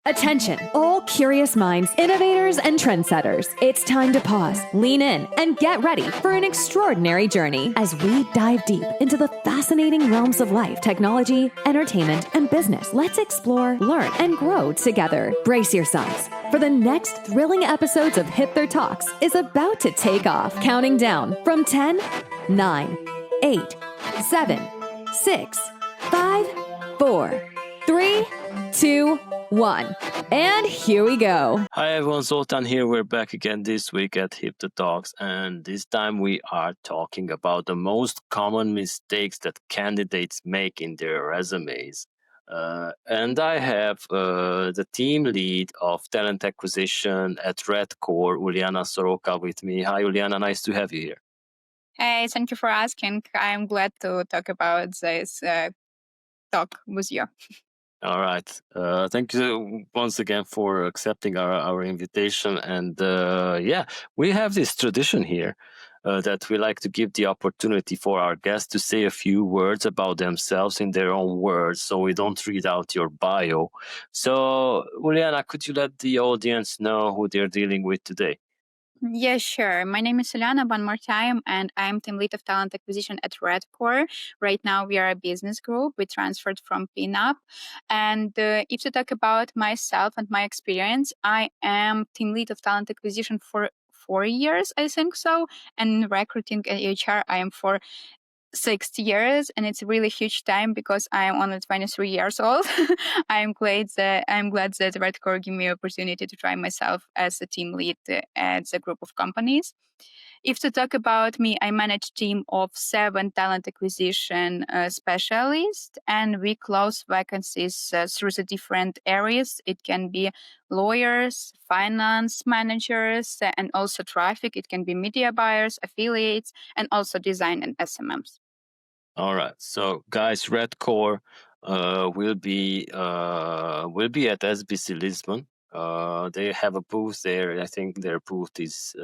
Attention, all curious minds, innovators, and trendsetters. It's time to pause, lean in, and get ready for an extraordinary journey as we dive deep into the fascinating realms of life, technology, entertainment, and business. Let's explore, learn, and grow together. Brace yourselves, for the next thrilling episodes of HIPTHER Talks is about to take off. Counting down from 10, 9, 8, 7, 6, 5, 4, 3, 2, 1. And here we go. Hi everyone, Zoltan here. We're back again this week at HIPTHER Talks, and this time we are talking about the most common mistakes that candidates make in their resumes. And I have the team lead of talent acquisition at RedCore, Uliana Soroka, with me. Hi Uliana, nice to have you here. Hey, thank you for asking. I'm glad to talk about this talk with you. All right. Thank you once again for accepting our invitation. And we have this tradition here that we like to give the opportunity for our guests to say a few words about themselves in their own words, so we don't read out your bio. So, Uliana, could you let the audience know who they're dealing with today? Yeah, sure. My name is Uliana, one more time, and I'm team lead of talent acquisition at RedCore. Right now, we are a business group. We transferred from Pinup. And if to talk about myself and my experience, I am team lead of talent acquisition for 4 years, I think so. And recruiting and HR, I am for 6 years, and it's a really huge time because I'm only 23 years old. I'm glad that RedCore gave me an opportunity to try myself as a team lead at a group of companies. If to talk about me, I manage a team of 7 talent acquisition specialists, and we close vacancies through the different areas. It can be lawyers, finance managers, and also traffic. It can be media buyers, affiliates, and also design and SMMs. All right. So, guys, RedCore will be at SBC Lisbon. They have a booth there. I think their booth is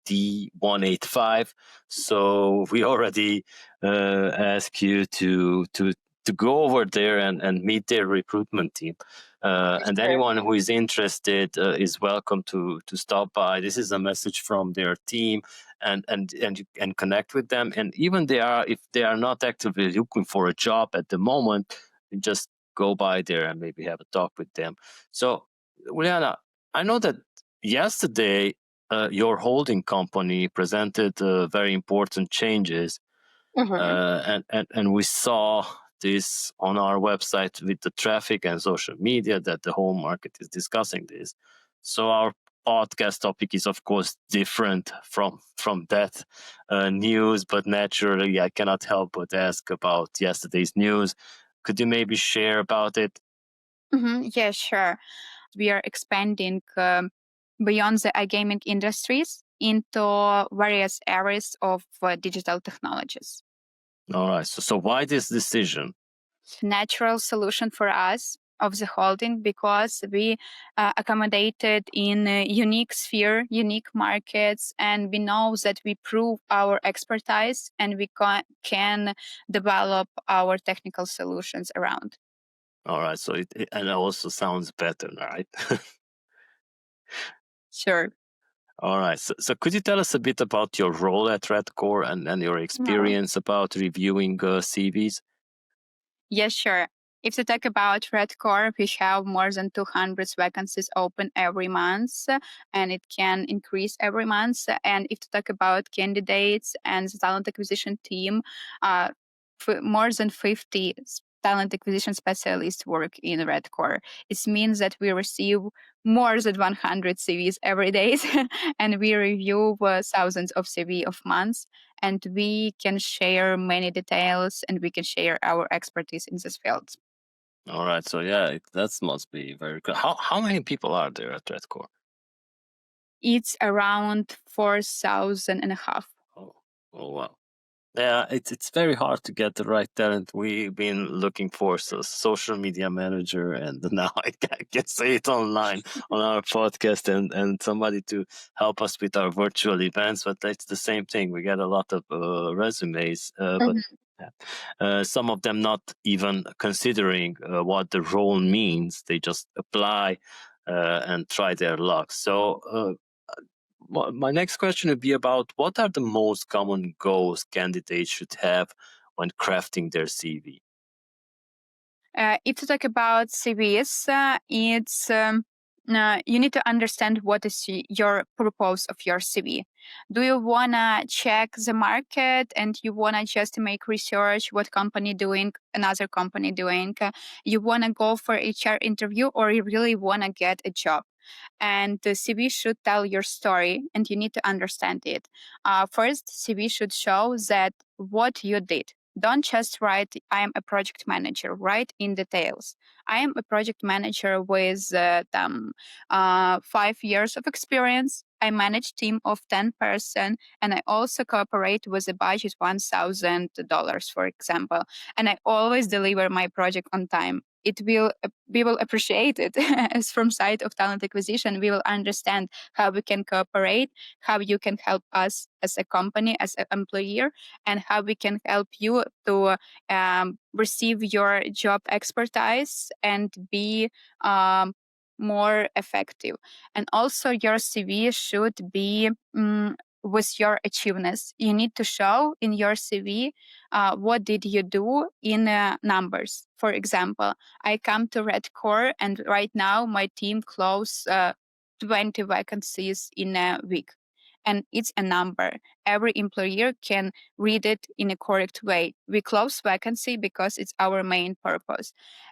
D185. So we already ask you to go over there and meet their recruitment team. And anyone who is interested is welcome to stop by. This is a message from their team, and you can connect with them. And even if they are not actively looking for a job at the moment, you just go by there and maybe have a talk with them. So, Uliana, I know that yesterday your holding company presented very important changes, and we saw this on our website with the traffic and social media that the whole market is discussing this. So our podcast topic is of course different from that news, but naturally I cannot help but ask about yesterday's news. Could you maybe share about it? Yeah, sure. We are expanding beyond the iGaming industries into various areas of digital technologies. All right. So why this decision? Natural solution for us of the holding, because we accommodated in a unique sphere, unique markets, and we know that we prove our expertise and we can develop our technical solutions around. All right. So it also sounds better, right? Sure. All right. So could you tell us a bit about your role at RedCore and your experience about reviewing CVs? Yes, sure. If you talk about RedCore, we have more than 200 vacancies open every month, and it can increase every month. And if you talk about candidates and the talent acquisition team, more than 50 talent acquisition specialists work in RedCore. It means that we receive more than 100 CVs every day, and we review thousands of CV of months, and we can share many details, and we can share our expertise in this field. All right. So that must be very good. How many people are there at RedCore? It's around 4,000 and a half. Oh wow. Yeah, it's very hard to get the right talent. We've been looking for a social media manager, and now I can say it online on our podcast, and somebody to help us with our virtual events. But it's the same thing. We get a lot of resumes, but Some of them not even considering what the role means. They just apply and try their luck. So my next question would be about what are the most common goals candidates should have when crafting their CV? If you talk about CVs, you need to understand what is your purpose of your CV. Do you want to check the market and you want to just make research what company doing, another company doing? You want to go for HR interview or you really want to get a job? And the CV should tell your story and you need to understand it. First, CV should show that what you did. Don't just write, I am a project manager, write in details. I am a project manager with 5 years of experience. I manage team of 10 person and I also cooperate with a budget $1,000, for example. And I always deliver my project on time. We will appreciate it as from side of talent acquisition. We will understand how we can cooperate, how you can help us as a company, as an employer, and how we can help you to receive your job expertise and be more effective. And also your CV should be with your achievements. You need to show in your CV what did you do in numbers. For example, I come to RedCore and right now my team close 20 vacancies in a week. And it's a number. Every employer can read it in a correct way. We close vacancy because it's our main purpose.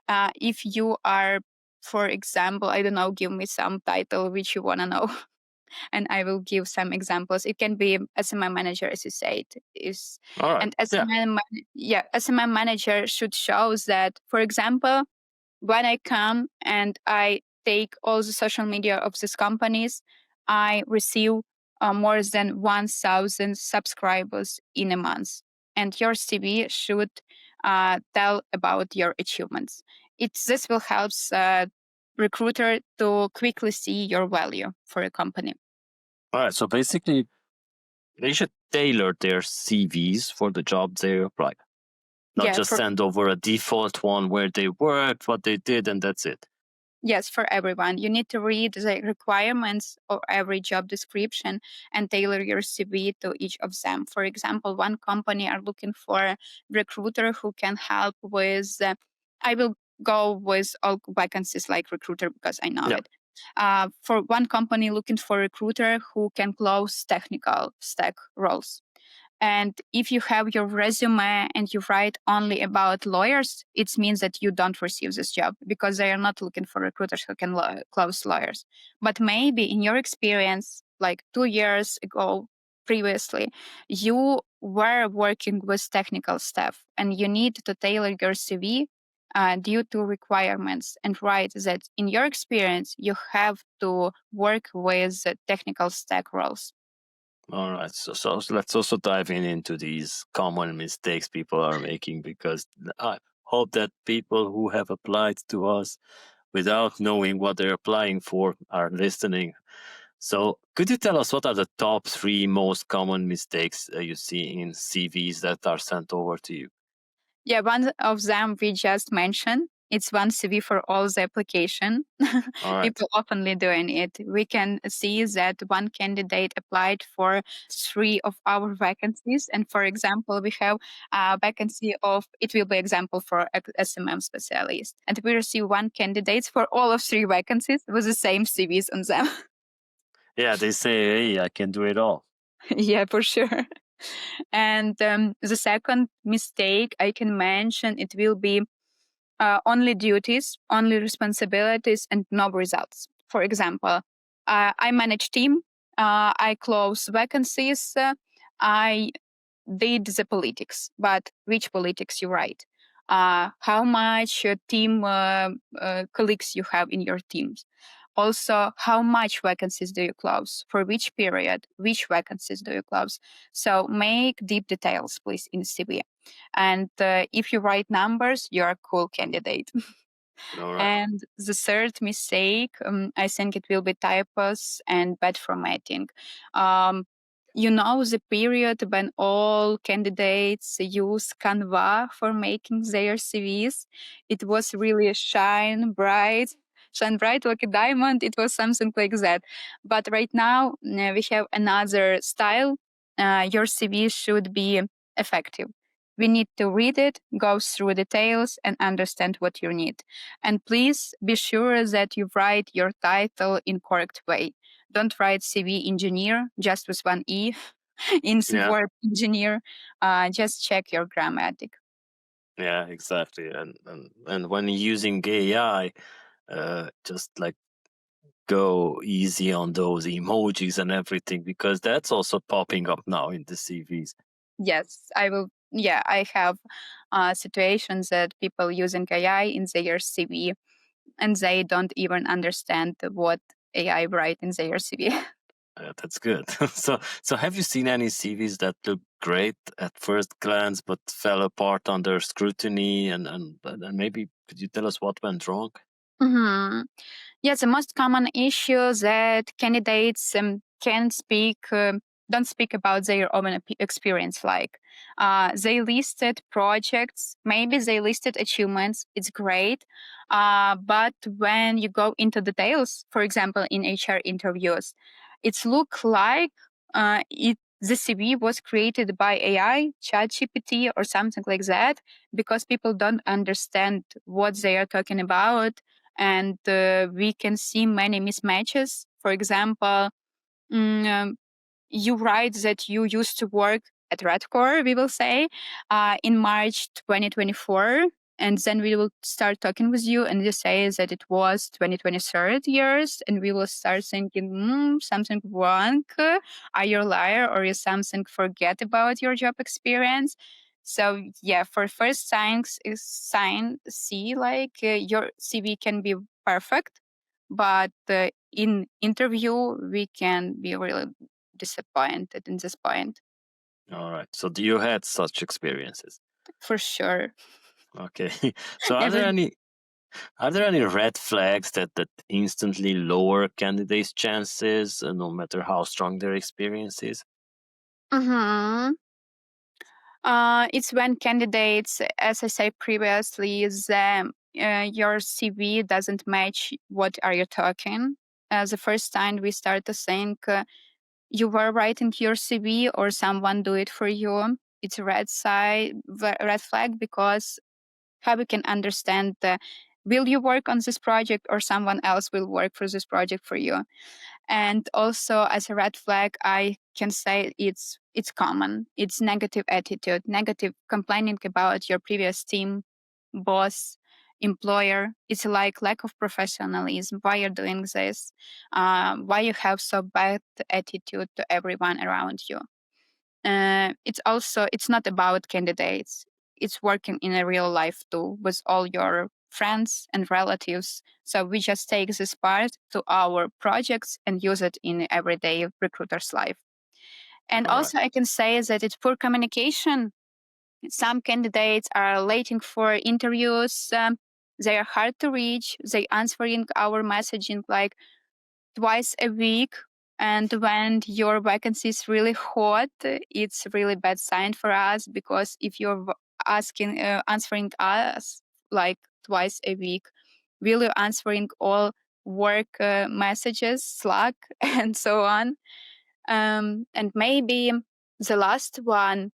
If you are, for example, I don't know, give me some title which you want to know. And I will give some examples. It can be SMM manager, as you said, is All right. and SMM manager should show that, for example, when I come and I take all the social media of these companies, I receive more than 1,000 subscribers in a month. And your CV should tell about your achievements. This will help recruiter to quickly see your value for a company. All right. So basically, they should tailor their CVs for the job they apply. Not just send over a default one where they worked, what they did, and that's it. Yes, for everyone. You need to read the requirements of every job description and tailor your CV to each of them. For example, one company are looking for a recruiter who can help with, I will go with all vacancies like recruiter because I know it. For one company looking for a recruiter who can close technical stack roles. And if you have your resume and you write only about lawyers, it means that you don't receive this job because they are not looking for recruiters who can close lawyers. But maybe in your experience, like 2 years ago, previously, you were working with technical staff and you need to tailor your CV due to requirements and write that in your experience, you have to work with technical stack roles. All right. So let's also dive into these common mistakes people are making, because I hope that people who have applied to us without knowing what they're applying for are listening. So could you tell us what are the top 3 most common mistakes you see in CVs that are sent over to you? Yeah, one of them we just mentioned. It's one CV for all the application. All right. People oftenly doing it. We can see that one candidate applied for 3 of our vacancies. And for example, we have a vacancy of, it will be example for SMM specialist. And we receive one candidate for all of 3 vacancies with the same CVs on them. Yeah, they say, hey, I can do it all. Yeah, for sure. And the second mistake I can mention, it will be only duties, only responsibilities, and no results. For example, I manage team, I close vacancies, I did the politics, but which politics you write? How much team colleagues you have in your teams? Also, how much vacancies do you close? For which period? Which vacancies do you close? So make deep details, please, in CV. And if you write numbers, you're a cool candidate. All right. And the third mistake, I think it will be typos and bad formatting. the period when all candidates use Canva for making their CVs. It was really shine bright like a diamond. It was something like that. But right now, we have another style. Your CV should be effective. We need to read it, go through details, and understand what you need. And please be sure that you write your title in correct way. Don't write CV engineer just with one E in Yeah. word engineer. Just check your grammatic. Yeah, exactly. And when using AI, just like go easy on those emojis and everything, because that's also popping up now in the CVs. Yes, I will. Yeah, I have situations that people using AI in their CV and they don't even understand what AI write in their CV. That's good. So have you seen any CVs that look great at first glance but fell apart under scrutiny? And maybe could you tell us what went wrong? Mm-hmm. Yes, the most common issue that candidates don't speak about their own experience. Like they listed projects, maybe they listed achievements. It's great, but when you go into details, for example, in HR interviews, it's look like the CV was created by AI, ChatGPT, or something like that, because people don't understand what they are talking about, and we can see many mismatches. For example, mm, um, you write that you used to work at RedCore, we will say, in March 2024. And then we will start talking with you, and you say that it was 2023 years, and we will start thinking, something wrong. Are you a liar, or is something forget about your job experience? So yeah, for first see like your CV can be perfect, but in interview we can be really disappointed in this point. All right. So do you had such experiences? For sure. Okay. So Every are there any red flags that instantly lower candidates' chances, no matter how strong their experience is? Mhm. It's when candidates, as I said previously, your CV doesn't match what are you talking. The first time we start to think you were writing your CV or someone do it for you. It's a red flag, because how we can understand will you work on this project or someone else will work for this project for you. And also as a red flag, I can say it's common. It's negative attitude, negative complaining about your previous team, boss, employer. It's like lack of professionalism. Why you're doing this? Why you have so bad attitude to everyone around you? It's not about candidates. It's working in a real life too with all your friends and relatives. So we just take this part to our projects and use it in everyday recruiter's life. And All right. also I can say that it's poor communication. Some candidates are waiting for interviews. They are hard to reach. They answering our messaging like twice a week. And when your vacancy is really hot, it's really bad sign for us, because if you're answering us like twice a week, will you answering all work messages, Slack, and so on? And maybe the last one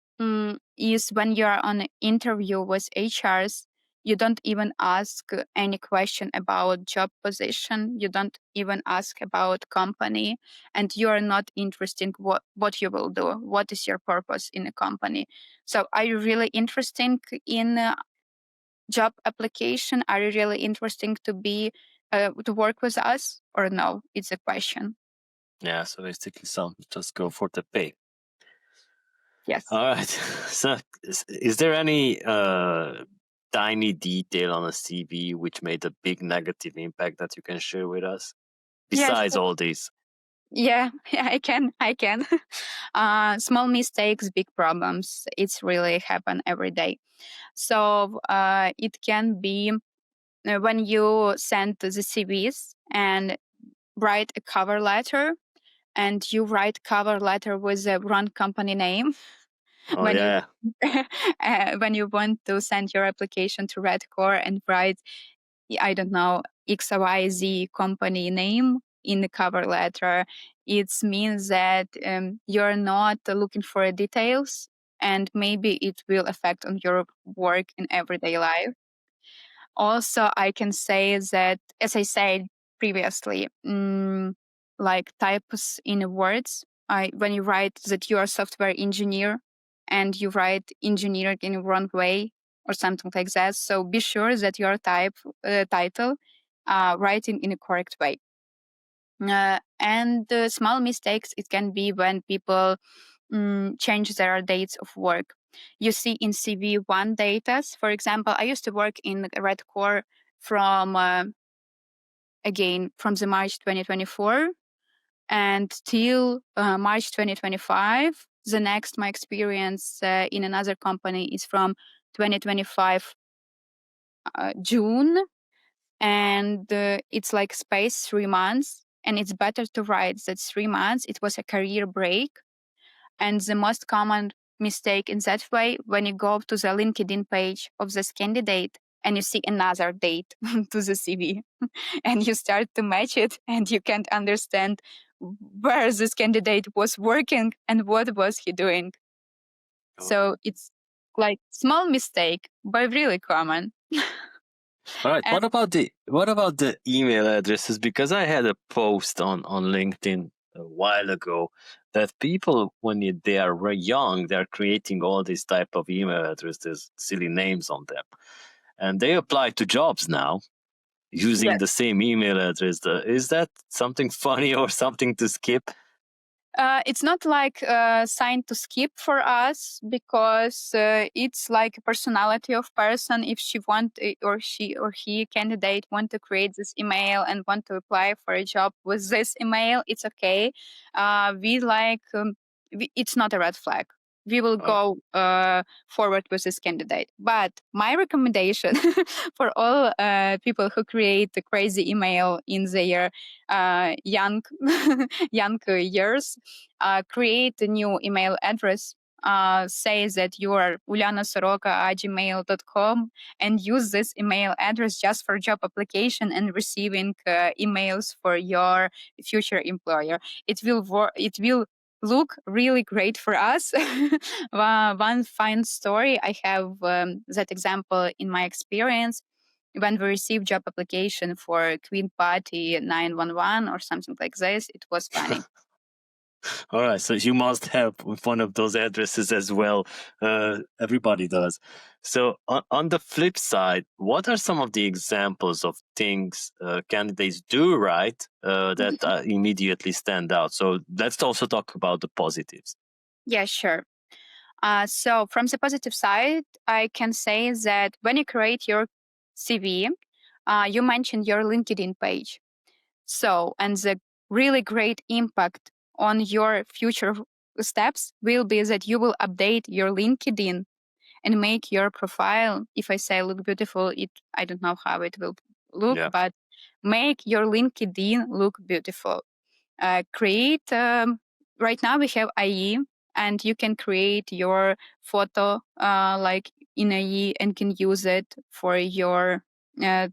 is when you're on an interview with HRs, you don't even ask any question about job position. You don't even ask about company, and you are not interested what you will do. What is your purpose in a company? So are you really interested in job application? Are you really interested to work with us or no? It's a question. Yeah. So basically, some just go for the pay. Yes. All right. So, is there any tiny detail on a CV which made a big negative impact that you can share with us? Yes. Besides all these. Yeah, I can. Small mistakes, big problems. It's really happen every day. So it can be when you send the CVs and write a cover letter. and you write cover letter with the wrong company name Oh, when yeah. when you want to send your application to RedCore and write, I don't know, XYZ company name in the cover letter, it means that you're not looking for details, and maybe it will affect on your work in everyday life. Also, I can say that, as I said previously, like types in words, when you write that you are a software engineer and you write engineering in the wrong way or something like that, so be sure that your title writing in a correct way. And small mistakes, it can be when people change their dates of work. You see in CV one datas. For example, I used to work in RedCore from the March 2024 and till March 2025. The next my experience in another company is from 2025 June, and it's like space 3 months. And it's better to write that 3 months it was a career break. And the most common mistake in that way, when you go to the LinkedIn page of this candidate and you see another date to the CV and you start to match it and you can't understand where this candidate was working and what was he doing. So it's like small mistake, but really common. All right. And What about the email addresses? Because I had a post on LinkedIn a while ago that people, when they are very young, they're creating all these type of email addresses, silly names on them, and they apply to jobs now using yes. the same email address. Is that something funny or something to skip? It's not like sign to skip for us, because it's like a personality of person. If she want or she or he candidate want to create this email and want to apply for a job with this email, it's okay. It's not a red flag. We will go forward with this candidate. But my recommendation for all people who create a crazy email in their young young years, create a new email address. Say that you are Uliana Soroka at gmail.com and use this email address just for job application and receiving emails for your future employer. It will look really great for us. One fine story, I have that example in my experience. When we received job application for Queen Party 911 or something like this, it was funny. All right, so you must have one of those addresses as well. Everybody does. So on the flip side, what are some of the examples of things candidates do right that immediately stand out? So let's also talk about the positives. Yeah, sure. So from the positive side, I can say that when you create your CV, you mentioned your LinkedIn page. So, and the really great impact on your future steps will be that you will update your LinkedIn and make your profile. If I say look beautiful, I don't know how it will look, but make your LinkedIn look beautiful. Create right now we have IE, and you can create your photo like in IE and can use it for your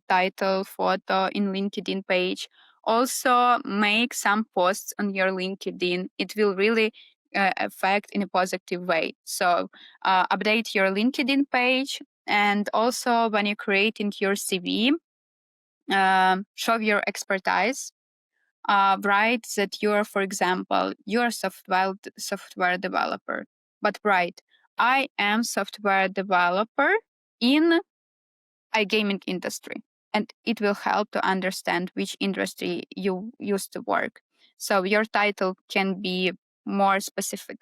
title photo in LinkedIn page. Also make some posts on your LinkedIn. It will really affect in a positive way. So update your LinkedIn page, and also when you're creating your CV, show your expertise. Write that you are, for example, you are software developer, but write, I am software developer in a gaming industry, and it will help to understand which industry you used to work. So your title can be more specific.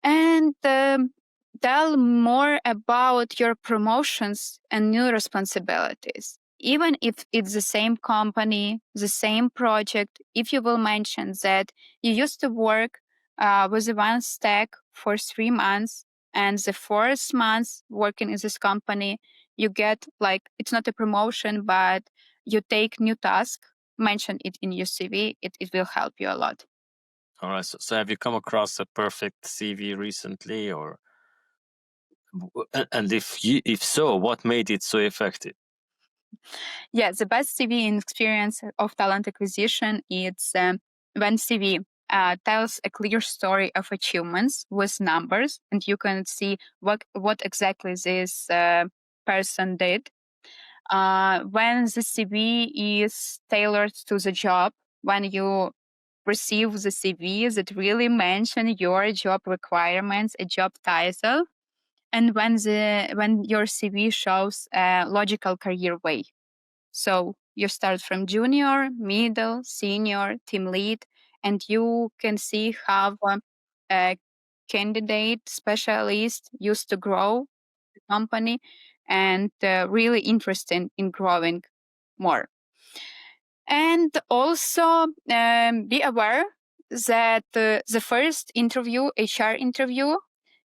And tell more about your promotions and new responsibilities. Even if it's the same company, the same project, if you will mention that you used to work with the one stack for 3 months, and the 4th month working in this company, you get like, it's not a promotion, but you take new task, mention it in your CV, it will help you a lot. All right. So have you come across a perfect CV recently, and if so, what made it so effective? Yeah, the best CV in experience of talent acquisition is when CV tells a clear story of achievements with numbers, and you can see what exactly this person did. When the CV is tailored to the job, when you receive the CV that really mention your job requirements, a job title, and when your CV shows a logical career way. So you start from junior, middle, senior, team lead, and you can see how a candidate specialist used to grow the company and really interested in growing more. And also be aware that the first interview, HR interview,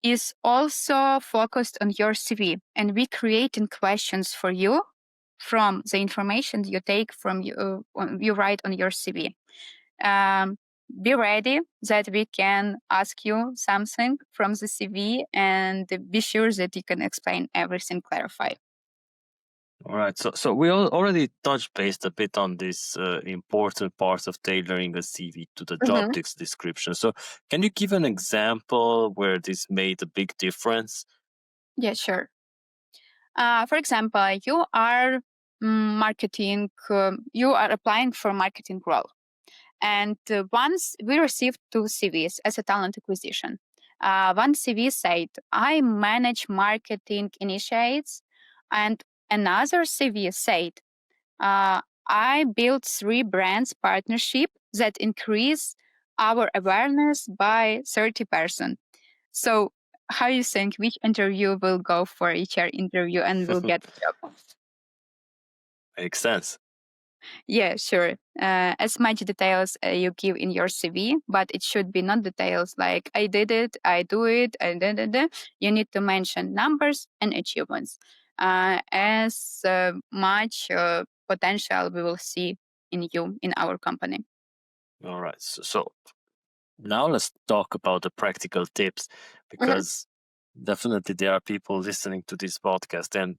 is also focused on your CV, and we creating questions for you from the information you take from you write on your CV. Um, be ready that we can ask you something from the CV, and be sure that you can explain everything, clarify. All right. So we already touched base a bit on this important part of tailoring a CV to the job description. So can you give an example where this made a big difference? Yeah, sure. For example, you are marketing, you are applying for marketing role. And once we received 2 CVs as a talent acquisition. One CV said, I manage marketing initiates. And another CV said, I built 3 brands partnership that increase our awareness by 30%. So how you think which interview will go for HR interview and will get the job? Makes sense. Yeah, sure. As much details you give in your CV, but it should be not details like I did it, I do it, I did it. You need to mention numbers and achievements. As much potential we will see in you in our company. All right. So now let's talk about the practical tips, because definitely there are people listening to this podcast and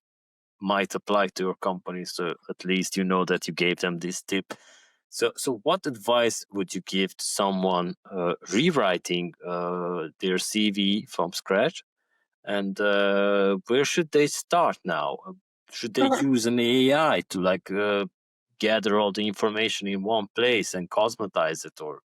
might apply to your company. So at least you know that you gave them this tip. So what advice would you give to someone rewriting their CV from scratch? And where should they start now? Should they use an AI to gather all the information in one place and cosmetize it, or?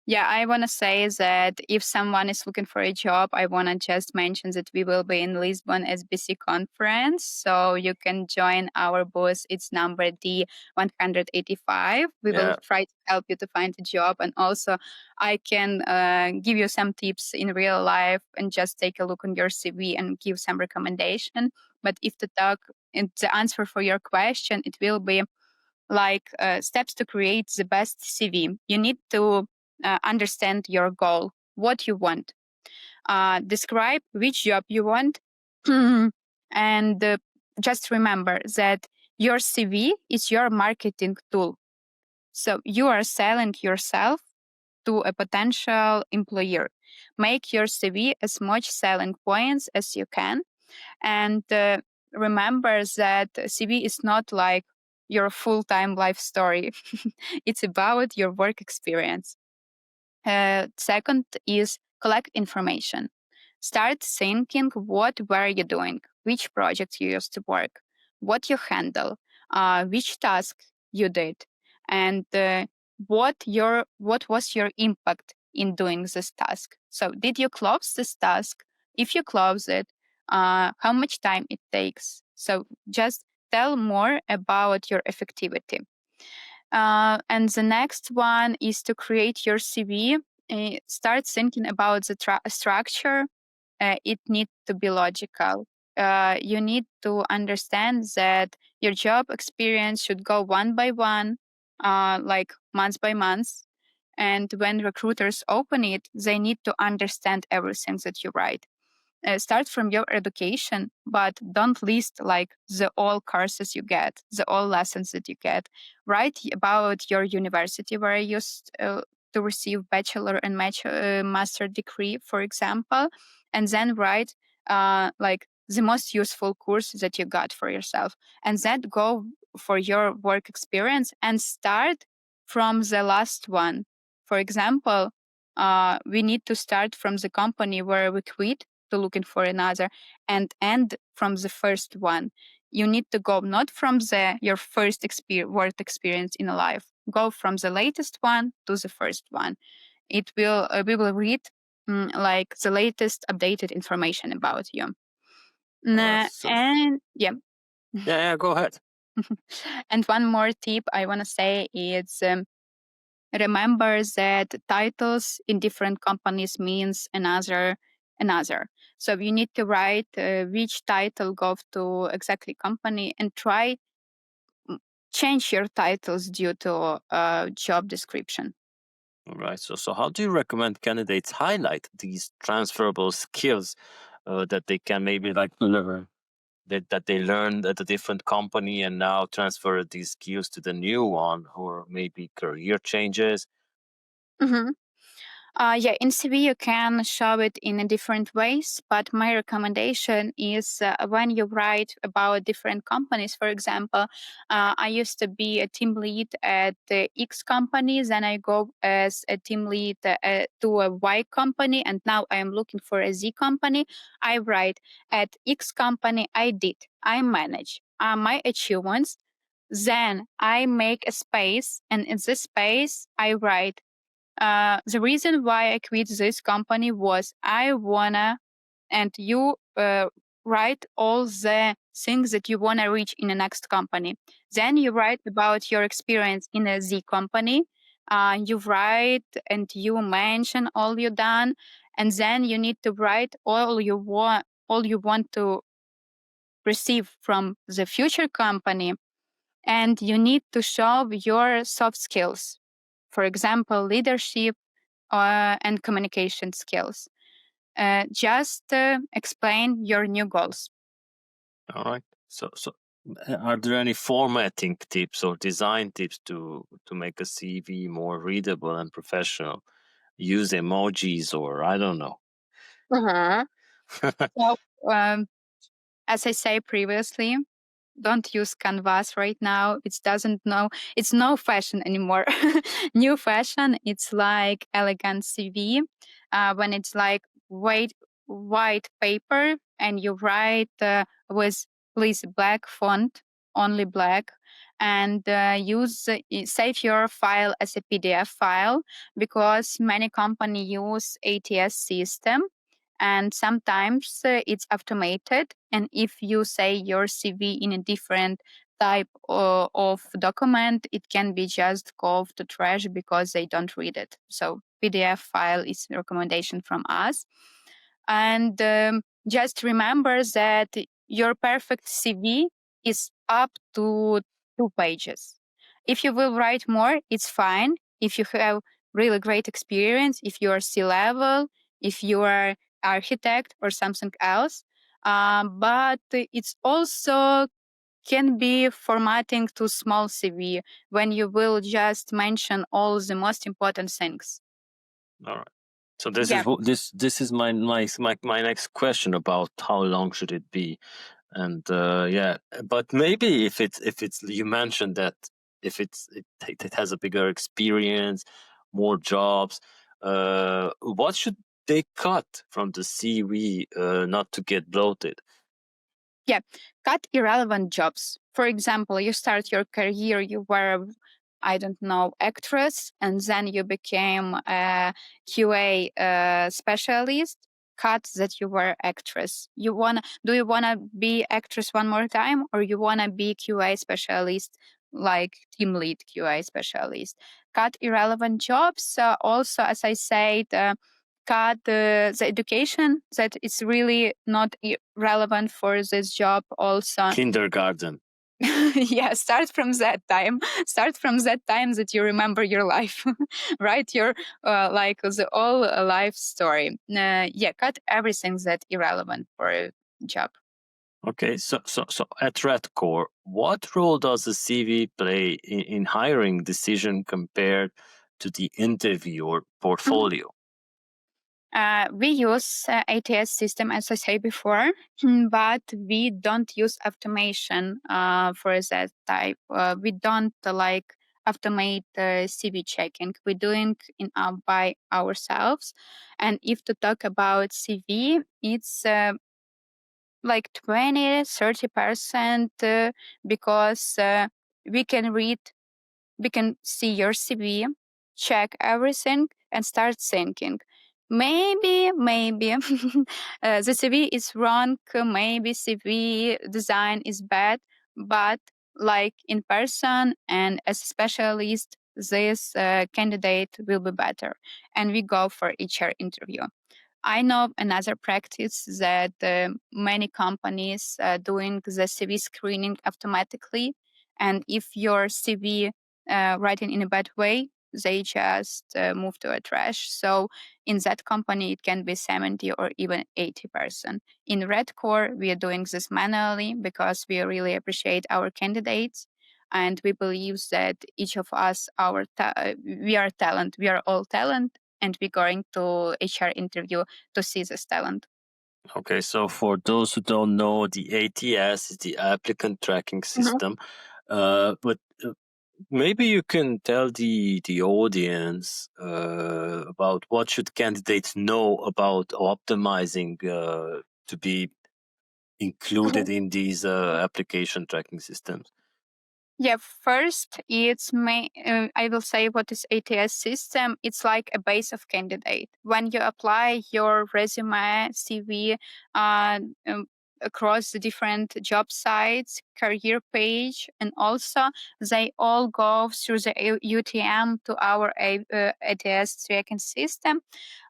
Yeah, I want to say that if someone is looking for a job, I want to just mention that we will be in Lisbon SBC conference. So you can join our booth. It's number D185. We will try to help you to find a job. And also, I can give you some tips in real life and just take a look on your CV and give some recommendation. But if to talk, the answer for your question, it will be like steps to create the best CV. You need to understand your goal, what you want, describe which job you want, and just remember that your CV is your marketing tool. So you are selling yourself to a potential employer. Make your CV as much selling points as you can, and remember that CV is not like your full-time life story. It's about your work experience. Second is collect information. Start thinking what were you doing, which projects you used to work, what you handle, which task you did, and what was your impact in doing this task. So did you close this task? If you close it, how much time it takes? So just tell more about your effectivity. And the next one is to create your CV. Start thinking about the structure. It needs to be logical. You need to understand that your job experience should go one by one, like month by month. And when recruiters open it, they need to understand everything that you write. Start from your education, but don't list like the all courses you get, the all lessons that you get. Write about your university where you to receive bachelor and master degree, for example, and then write like the most useful course that you got for yourself, and then go for your work experience and start from the last one. For example, we need to start from the company where we quit to looking for another and end from the first one. You need to go not from your first work experience in life. Go from the latest one to the first one. It will we will read like the latest updated information about you. And yeah. Yeah, go ahead. And one more tip I want to say is remember that titles in different companies means another. So you need to write which title goes to exactly company and try change your titles due to job description. All right. So how do you recommend candidates highlight these transferable skills that they can maybe like learn that they learned at a different company and now transfer these skills to the new one, or maybe career changes? Mm-hmm. Yeah, in CV you can show it in different ways, but my recommendation is when you write about different companies. For example, I used to be a team lead at the X company, then I go as a team lead to a Y company, and now I am looking for a Z company. I write at X company I manage my achievements. Then I make a space, and in this space I write the reason why I quit this company was I wanna, and you write all the things that you wanna reach in the next company. Then you write about your experience in a Z company. You write and you mention all you done, and then you need to write all you want to receive from the future company, and you need to show your soft skills. For example, leadership and communication skills. Just explain your new goals. All right. So are there any formatting tips or design tips to make a CV more readable and professional? Use emojis, or I don't know. So, as I said previously, don't use canvas right now. It's no fashion anymore. New fashion, it's like elegant CV when it's like white paper and you write with please black font, only black, and save your file as a PDF file, because many companies use ATS system and sometimes it's automated, and if you say your CV in a different type of document, it can be just go to trash because they don't read it. So PDF file is a recommendation from us. And just remember that your perfect CV is up to 2 pages. If you will write more, it's fine. If you have really great experience, if you are C-level, if you are architect or something else, but it's also can be formatting to small CV when you will just mention all the most important things. All right. So this is my next question about how long should it be, and yeah, but maybe if it's you mentioned that if it has a bigger experience, more jobs, what should they cut from the CV not to get bloated? Yeah, cut irrelevant jobs. For example, you start your career, you were, I don't know, actress, and then you became a QA specialist. Cut that you were actress. Do you wanna be actress one more time, or you wanna be QA specialist, like team lead QA specialist? Cut irrelevant jobs. Also, as I said. Cut the education that is really not relevant for this job also. Kindergarten. Yeah, start from that time that you remember your life. Write your like the whole life story. Yeah, cut everything that irrelevant for a job. Okay, so at RedCore, what role does the CV play in hiring decision compared to the interviewer portfolio? We use ATS system, as I said before, but we don't use automation for that type. We don't automate CV checking. We're doing it by ourselves. And if to talk about CV, it's 20-30% because we can read, we can see your CV, check everything, and start thinking. Maybe the CV is wrong. Maybe CV design is bad, but in person and as a specialist, this candidate will be better. And we go for HR interview. I know another practice that many companies doing the CV screening automatically, and if your CV written in a bad way, they just move to a trash. So in that company, it can be 70 or even 80%. In RedCore, we are doing this manually because we really appreciate our candidates. And we believe that each of us, we are talent. We are all talent, and we're going to HR interview to see this talent. Okay, so for those who don't know, the ATS is the applicant tracking system. But maybe you can tell the audience about what should candidates know about optimizing to be included in these application tracking systems. Yeah, first, I will say what is ATS system. It's like a base of candidate. When you apply your resume, CV, across the different job sites, career page, and also they all go through the UTM to our ATS tracking system.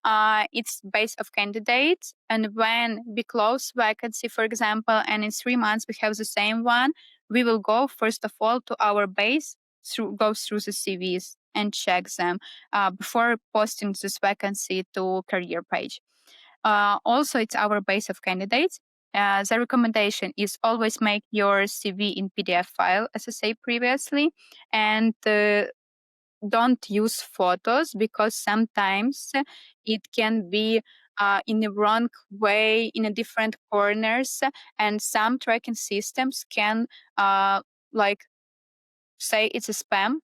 It's base of candidates, and when we close vacancy, for example, and in 3 months we have the same one, we will go first of all to our base, go through the CVs and check them before posting this vacancy to career page. Also, it's our base of candidates. The recommendation is always make your CV in PDF file, as I said previously, and don't use photos because sometimes it can be in the wrong way, in a different corners, and some tracking systems can say it's a spam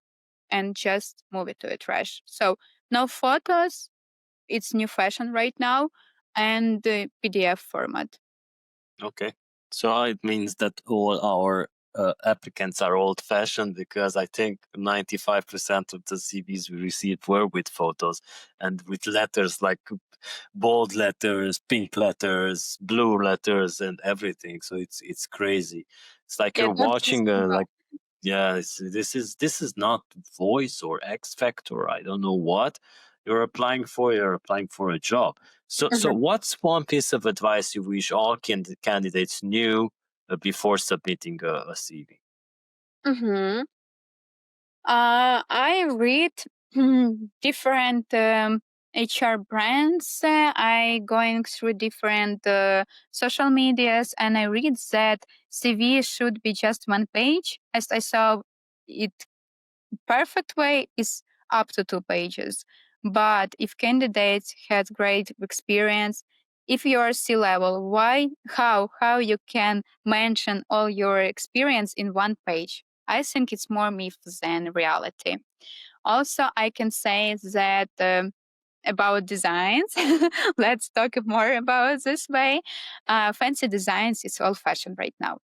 and just move it to a trash. So no photos. It's new fashion right now, and the PDF format. Okay, so it means that all our applicants are old-fashioned, because I think 95% of the CVs we received were with photos and with letters like bold letters, pink letters, blue letters, and everything. So it's crazy. It's like Yeah, you're don't use watching email. this is not Voice or X Factor. I don't know what you're applying for. You're applying for a job. So what's one piece of advice you wish all candidates knew before submitting a CV? Mm-hmm. I read different HR brands. I going through different social medias, and I read that CV should be just one page. As I saw, it perfect way is up to 2 pages. But if candidates had great experience, if you are C-level, how you can mention all your experience in one page? I think it's more myth than reality. Also, I can say that about designs. Let's talk more about this way. Fancy designs is old fashioned right now.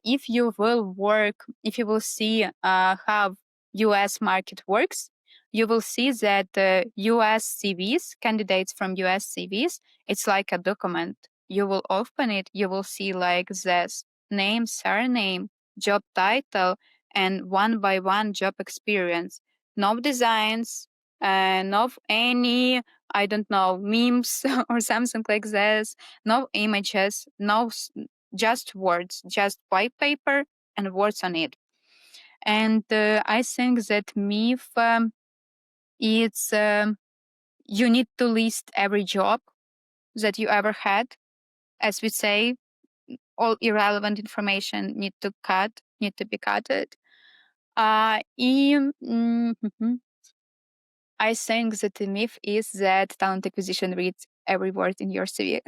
If you will see how US market works, you will see that US CVs, candidates from US CVs, it's like a document. You will open it, you will see like this name, surname, job title, and one by one job experience. No designs, no any, I don't know, memes or something like this, no images, just words, just white paper and words on it. And I think that myth, it's you need to list every job that you ever had. As we say, all irrelevant information need to be cut. I think that the myth is that talent acquisition reads every word in your CV.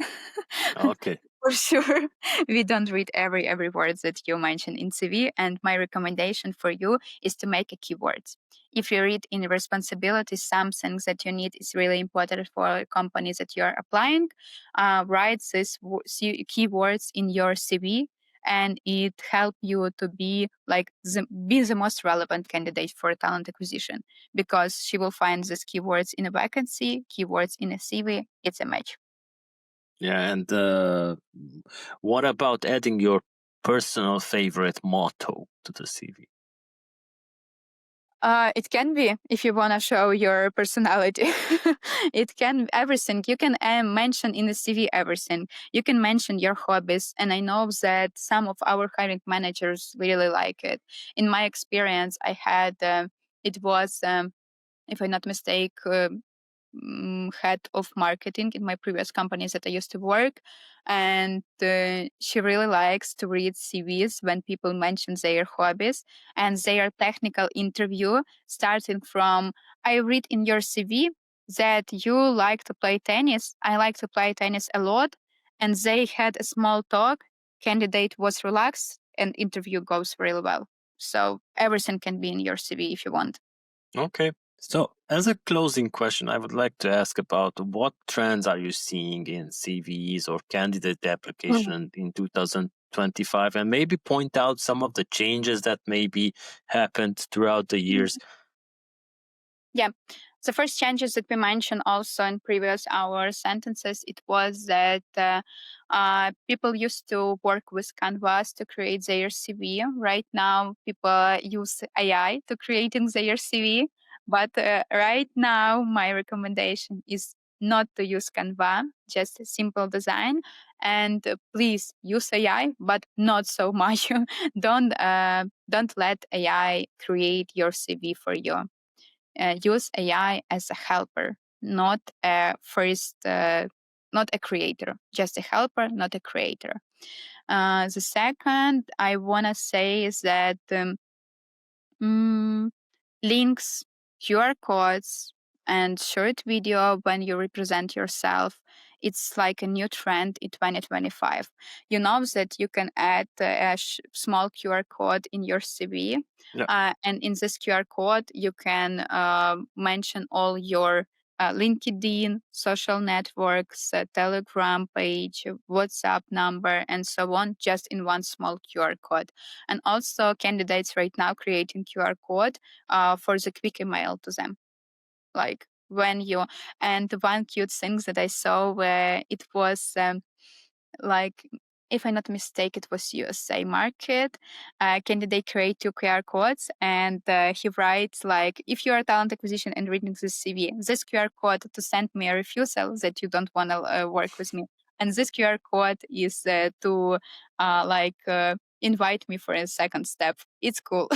Okay. For sure, we don't read every word that you mention in CV. And my recommendation for you is to make a keywords. If you read in responsibility something that you need is really important for companies that you are applying, write these keywords in your CV, and it help you to be the most relevant candidate for talent acquisition, because she will find these keywords in a vacancy, keywords in a CV. It's a match. Yeah, and what about adding your personal favorite motto to the CV? It can be, if you want to show your personality. It can everything. You can mention in the CV everything. You can mention your hobbies, and I know that some of our hiring managers really like it. In my experience, I had it was, if I'm not mistaken, head of marketing in my previous companies that I used to work. And she really likes to read CVs when people mention their hobbies and their technical interview, starting from, I read in your CV that you like to play tennis. I like to play tennis a lot. And they had a small talk. Candidate was relaxed and interview goes really well. So everything can be in your CV if you want. Okay. So, as a closing question, I would like to ask about what trends are you seeing in CVs or candidate application in 2025, and maybe point out some of the changes that maybe happened throughout the years. Yeah. The first changes that we mentioned also in previous our sentences, it was that people used to work with Canvas to create their CV. Right now, people use AI to creating their CV. But right now, my recommendation is not to use Canva, just a simple design. And please use AI, but not so much. Don't let AI create your CV for you. Use AI as a helper, not a not a creator, just a helper, not a creator. The second I want to say is that links, QR codes, and short video when you represent yourself. It's like a new trend in 2025. You know that you can add a small QR code in your CV. Yeah. And in this QR code, you can mention all your LinkedIn, social networks, Telegram page, WhatsApp number, and so on, just in one small QR code. And also, candidates right now creating QR code for the quick email to them. Like when you, and the one cute thing that I saw where it was like, if I'm not mistaken, it was USA market. Candidate create two QR codes, and he writes like, if you are talent acquisition and reading this CV, this QR code to send me a refusal that you don't want to work with me, and this QR code is to invite me for a second step. It's cool.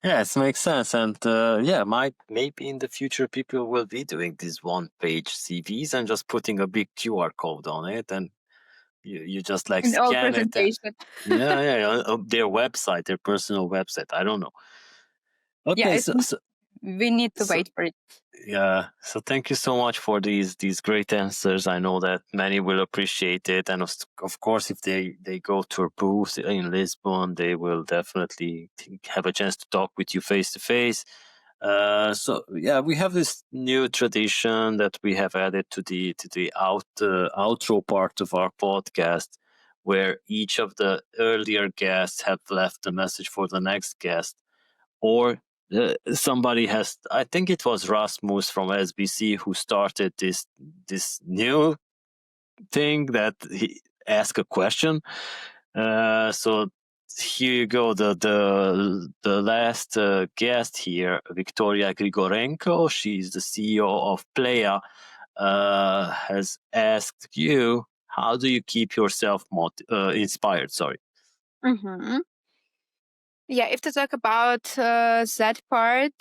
Yes, makes sense. And yeah, maybe in the future people will be doing these one-page CVs and just putting a big QR code on it, and you just like In all scan it. presentation. Yeah, on their website, their personal website. I don't know. Yeah, Okay, it's, we need to so wait for it. yeah, so thank you so much for these great answers. I know that many will appreciate it, and of course, if they go to a booth in Lisbon, they will definitely have a chance to talk with you face to face. So yeah, we have this new tradition that we have added to the outro part of our podcast, where each of the earlier guests have left a message for the next guest, or somebody has. I think it was Rasmus from SBC who started this new thing that he asked a question. So here you go. The last guest here, Victoria Grigorenko. She's the CEO of Playa. Has asked you, how do you keep yourself inspired? Sorry. Mm-hmm. Yeah, if to talk about that part,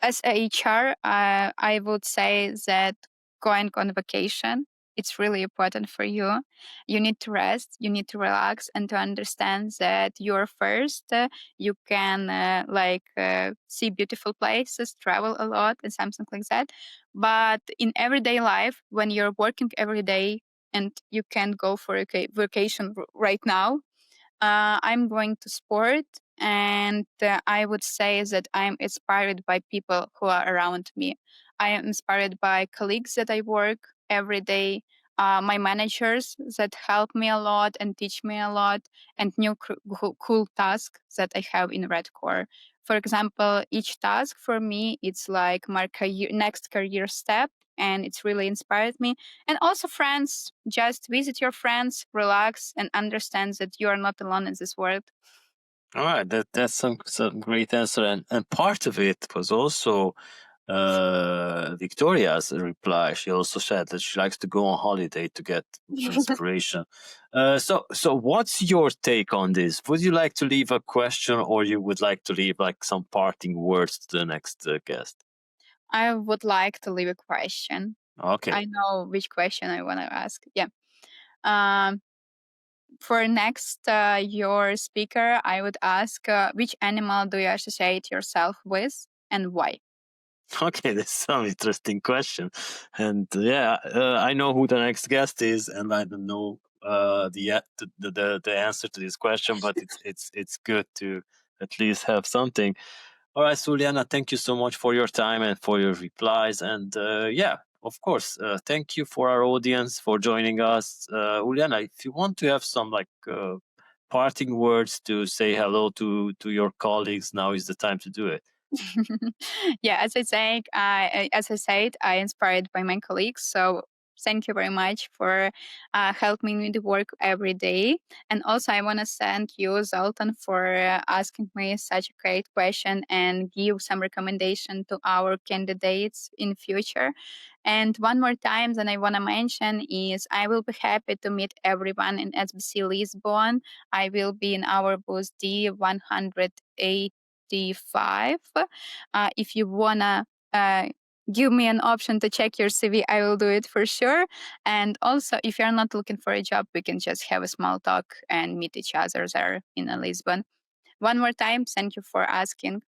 as a HR, I would say that going on vacation it's really important for you. You need to rest, you need to relax, and to understand that you're first. You can see beautiful places, travel a lot, and something like that. But in everyday life, when you're working every day and you can't go for a vacation right now, I'm going to sport, and I would say that I'm inspired by people who are around me. I am inspired by colleagues that I work every day, my managers that help me a lot and teach me a lot, and new cool tasks that I have in RedCore. For example, each task for me, it's like my next career step, and it's really inspired me. And also friends, just visit your friends, relax, and understand that you are not alone in this world. All right, that's some great answer, and part of it was also Victoria's reply. She also said that she likes to go on holiday to get inspiration. So what's your take on this? Would you like to leave a question, or you would like to leave like some parting words to the next guest? I would like to leave a question. Okay. I know which question I want to ask. Yeah. Um, for next your speaker, I would ask which animal do you associate yourself with and why? Okay, that's some interesting question, and I know who the next guest is, and I don't know the answer to this question, but it's good to at least have something. All right, so Uliana, thank you so much for your time and for your replies, and of course, thank you for our audience for joining us. Uliana, if you want to have some parting words to say hello to your colleagues, now is the time to do it. Yeah, as I said, I inspired by my colleagues. So thank you very much for helping me to work every day. And also, I want to thank you, Zoltan, for asking me such a great question and give some recommendation to our candidates in future. And one more time that I want to mention is I will be happy to meet everyone in SBC Lisbon. I will be in our booth D185. If you wanna give me an option to check your CV, I will do it for sure. And also, if you're not looking for a job, we can just have a small talk and meet each other there in Lisbon. One more time, thank you for asking.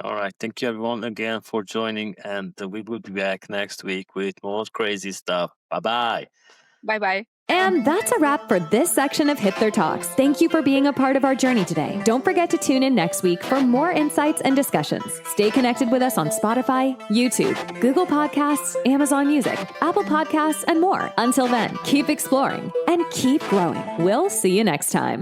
All right. Thank you, everyone, again for joining. And we will be back next week with more crazy stuff. Bye-bye. Bye-bye. And that's a wrap for this section of HIPTHER Talks. Thank you for being a part of our journey today. Don't forget to tune in next week for more insights and discussions. Stay connected with us on Spotify, YouTube, Google Podcasts, Amazon Music, Apple Podcasts, and more. Until then, keep exploring and keep growing. We'll see you next time.